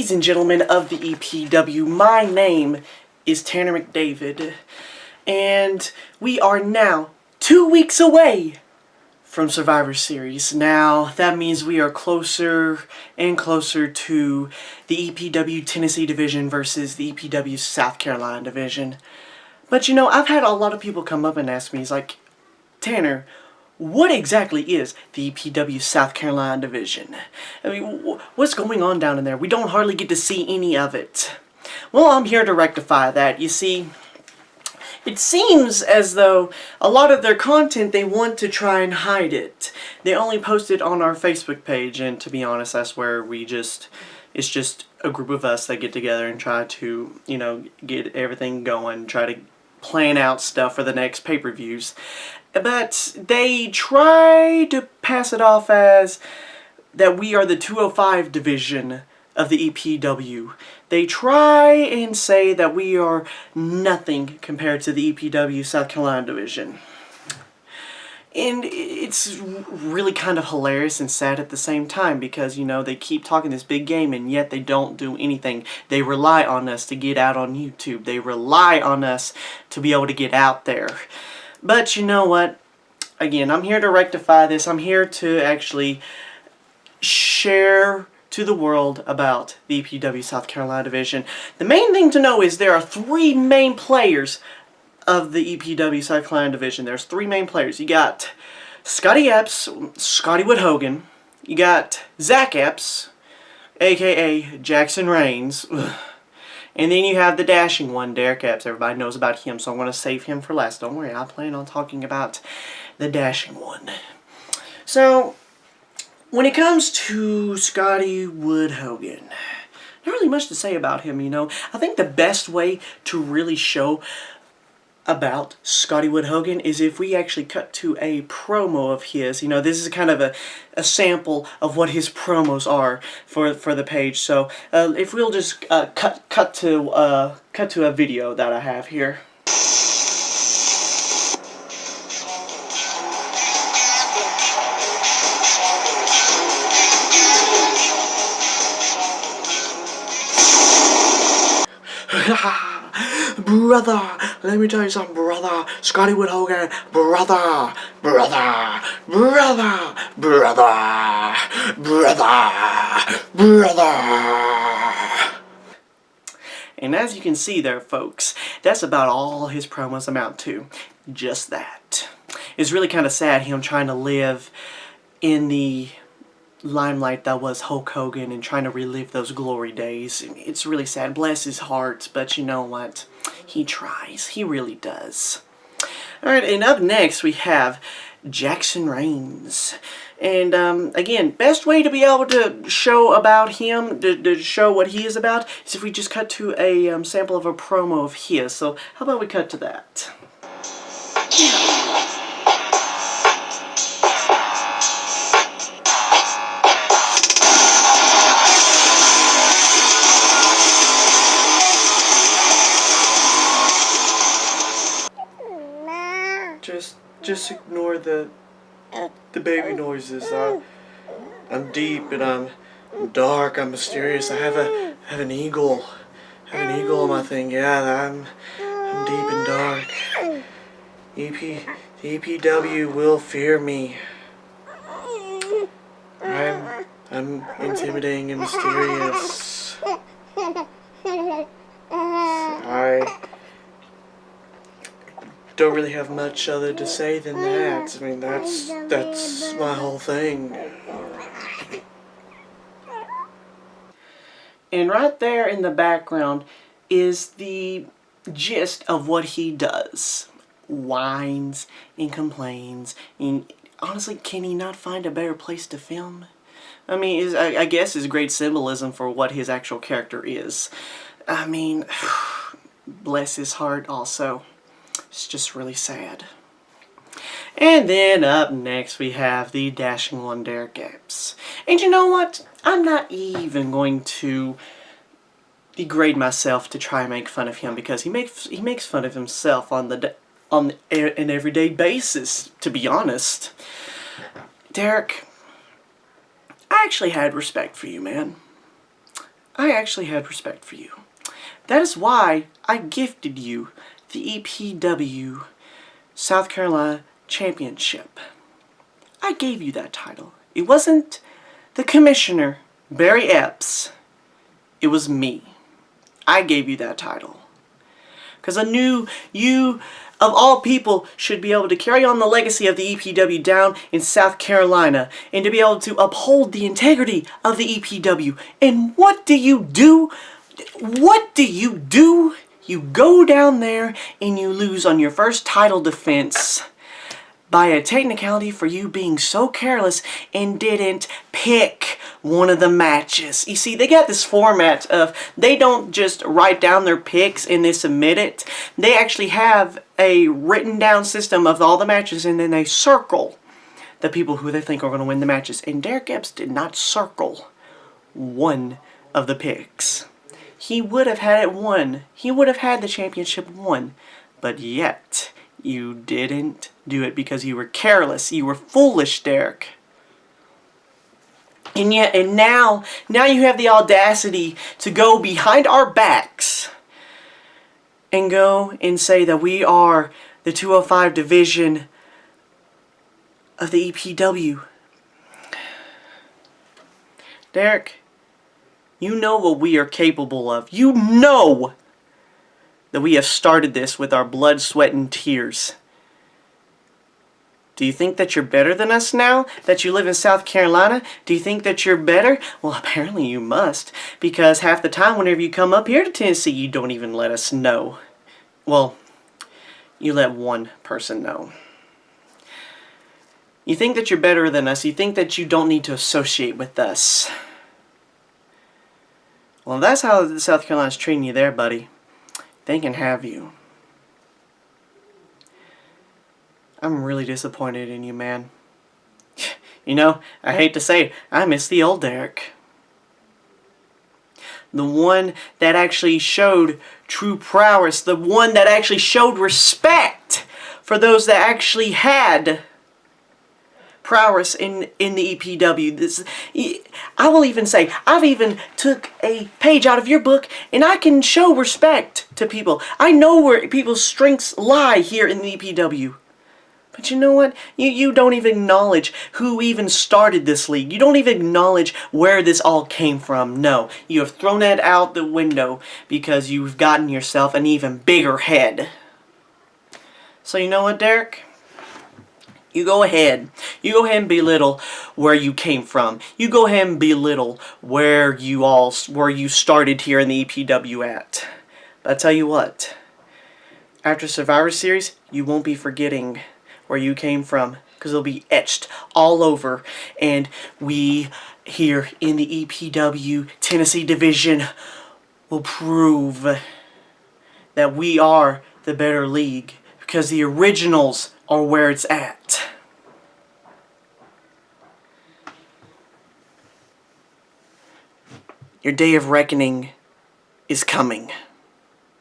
Ladies and gentlemen of the EPW, my name is Tanner McDavid, and we are now 2 weeks away from Survivor Series. Now, that means we are closer and closer to the EPW Tennessee Division versus the EPW South Carolina Division. But you know, I've had a lot of people come up and ask me, it's like, Tanner, what exactly is the EPW South Carolina Division? I mean, what's going on down in there? We don't hardly get to see any of it. Well, I'm here to rectify that. You see, it seems as though a lot of their content, they want to try and hide it. They only post it on our Facebook page, and to be honest, that's where it's just a group of us that get together and try to, you know, get everything going, try to plan out stuff for the next pay-per-views. But they try to pass it off as that we are the 205 division of the EPW. They try and say that we are nothing compared to the EPW South Carolina division. And it's really kind of hilarious and sad at the same time because, you know, they keep talking this big game and yet they don't do anything. They rely on us to get out on YouTube. They rely on us to be able to get out there. But you know what? Again, I'm here to rectify this. I'm here to actually share to the world about the EPW South Carolina Division. The main thing to know is there are three main players of the EPW South Carolina Division. There's three main players. You got Scotty Epps, Scotty Wood-Hogan. You got Zach Epps, a.k.a. Jackson Raines. And then you have the dashing one, Derek Epps. Everybody knows about him, so I'm going to save him for last. Don't worry, I plan on talking about the dashing one. So, when it comes to Scotty Wood-Hogan, not really much to say about him, you know. I think the best way to really show about Scotty Wood-Hogan is if we actually cut to a promo of his. You know, this is kind of a sample of what his promos are for the page. So if we'll just cut to a video that I have here. Brother, let me tell you something, brother. Scotty Wood-Hogan, brother. And as you can see there, folks, that's about all his promos amount to. Just that. It's really kind of sad him trying to live in the limelight that was Hulk Hogan and trying to relive those glory days. It's really sad. Bless his heart, but you know what? He tries. He really does. Alright, and up next we have Jackson Raines. And again, best way to be able to show about him, to show what he is about, is if we just cut to a sample of a promo of his. So how about we cut to that? Just ignore the baby noises. I'm deep and I'm dark. I'm mysterious. I have an eagle. I have an eagle on my thing. Yeah, I'm deep and dark. The EPW will fear me. I'm intimidating and mysterious. I don't really have much other to say than that. I mean, that's my whole thing. And right there in the background is the gist of what he does. Whines and complains. And honestly, can he not find a better place to film? I mean, I guess is great symbolism for what his actual character is. I mean, bless his heart also. It's just really sad. And then up next we have the dashing one, Derek Epps. And you know what? I'm not even going to degrade myself to try and make fun of him because he makes fun of himself on an everyday basis, to be honest. Derek, I actually had respect for you, man. I actually had respect for you. That is why I gifted you the EPW South Carolina Championship. I gave you that title. It wasn't the commissioner, Barry Epps. It was me. I gave you that title. Because I knew you, of all people, should be able to carry on the legacy of the EPW down in South Carolina and to be able to uphold the integrity of the EPW. And what do you do? What do you do? You go down there and you lose on your first title defense by a technicality for you being so careless and didn't pick one of the matches. You see, they got this format of, they don't just write down their picks and they submit it. They actually have a written down system of all the matches, and then they circle the people who they think are going to win the matches. And Derek Epps did not circle one of the picks. He would have had it won. He would have had the championship won. But yet, you didn't do it because you were careless. You were foolish, Derek. And now you have the audacity to go behind our backs and go and say that we are the 205 division of the EPW. Derek, you know what we are capable of. You know that we have started this with our blood, sweat, and tears. Do you think that you're better than us now that you live in South Carolina? Do you think that you're better? Well, apparently you must, because half the time whenever you come up here to Tennessee, you don't even let us know. Well, you let one person know. You think that you're better than us. You think that you don't need to associate with us. Well, if that's how South Carolina's treating you there, buddy, they can have you. I'm really disappointed in you, man. You know, I hate to say it, I miss the old Derek. The one that actually showed true prowess. The one that actually showed respect for those that actually had prowess in the EPW. I will even say, I've even took a page out of your book and I can show respect to people. I know where people's strengths lie here in the EPW. But you know what? You don't even acknowledge who even started this league. You don't even acknowledge where this all came from. No, you have thrown that out the window because you've gotten yourself an even bigger head. So you know what, Derek? You go ahead. You go ahead and belittle where you came from. You go ahead and belittle where you started here in the EPW at. But I tell you what, after Survivor Series, you won't be forgetting where you came from, because it'll be etched all over, and we here in the EPW Tennessee Division will prove that we are the better league, because the originals are where it's at. Your day of reckoning is coming.